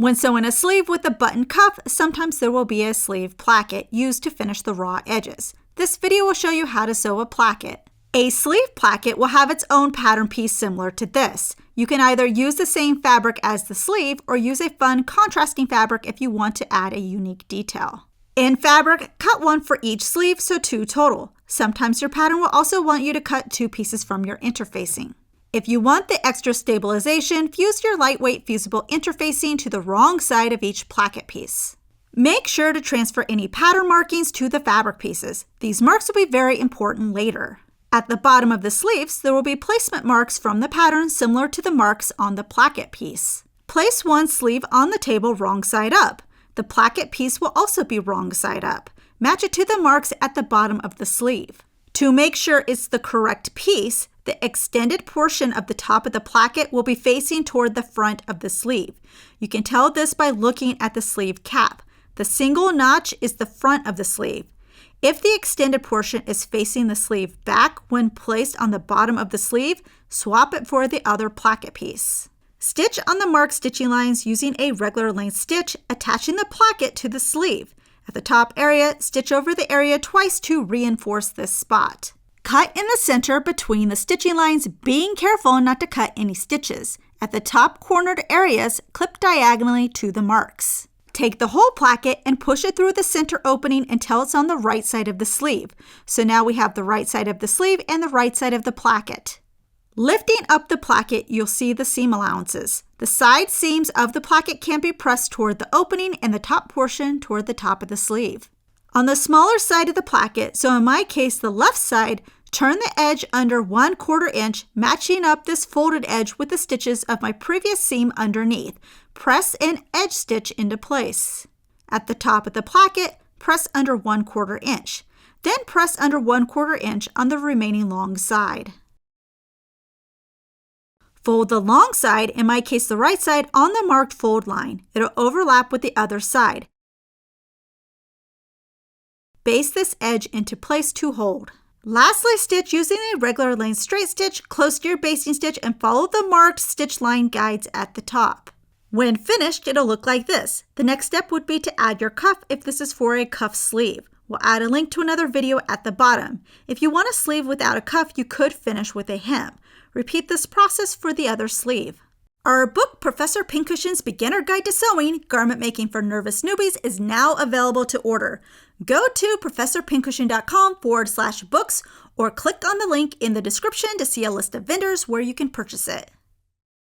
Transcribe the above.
When sewing a sleeve with a button cuff, sometimes there will be a sleeve placket used to finish the raw edges. This video will show you how to sew a placket. A sleeve placket will have its own pattern piece similar to this. You can either use the same fabric as the sleeve or use a fun contrasting fabric if you want to add a unique detail. In fabric, cut one for each sleeve, so 2 total. Sometimes your pattern will also want you to cut 2 pieces from your interfacing. If you want the extra stabilization, fuse your lightweight fusible interfacing to the wrong side of each placket piece. Make sure to transfer any pattern markings to the fabric pieces. These marks will be very important later. At the bottom of the sleeves, there will be placement marks from the pattern similar to the marks on the placket piece. Place one sleeve on the table wrong side up. The placket piece will also be wrong side up. Match it to the marks at the bottom of the sleeve. To make sure it's the correct piece, the extended portion of the top of the placket will be facing toward the front of the sleeve. You can tell this by looking at the sleeve cap. The single notch is the front of the sleeve. If the extended portion is facing the sleeve back when placed on the bottom of the sleeve, swap it for the other placket piece. Stitch on the marked stitching lines using a regular length stitch, attaching the placket to the sleeve. At the top area, stitch over the area twice to reinforce this spot. Cut in the center between the stitching lines, being careful not to cut any stitches. At the top cornered areas, clip diagonally to the marks. Take the whole placket and push it through the center opening until it's on the right side of the sleeve. So now we have the right side of the sleeve and the right side of the placket. Lifting up the placket, you'll see the seam allowances. The side seams of the placket can be pressed toward the opening and the top portion toward the top of the sleeve. On the smaller side of the placket, so in my case the left side, turn the edge under 1/4 inch, matching up this folded edge with the stitches of my previous seam underneath. Press and edge stitch into place. At the top of the placket, press under 1/4 inch. Then press under 1/4 inch on the remaining long side. Fold the long side, in my case the right side, on the marked fold line. It'll overlap with the other side. Baste this edge into place to hold. Lastly, stitch using a regular length straight stitch close to your basting stitch and follow the marked stitch line guides at the top. When finished, it'll look like this. The next step would be to add your cuff if this is for a cuff sleeve. We'll add a link to another video at the bottom. If you want a sleeve without a cuff, you could finish with a hem. Repeat this process for the other sleeve. Our book, Professor Pincushion's Beginner Guide to Sewing, Garment Making for Nervous Newbies, is now available to order. Go to professorpincushion.com/books or click on the link in the description to see a list of vendors where you can purchase it.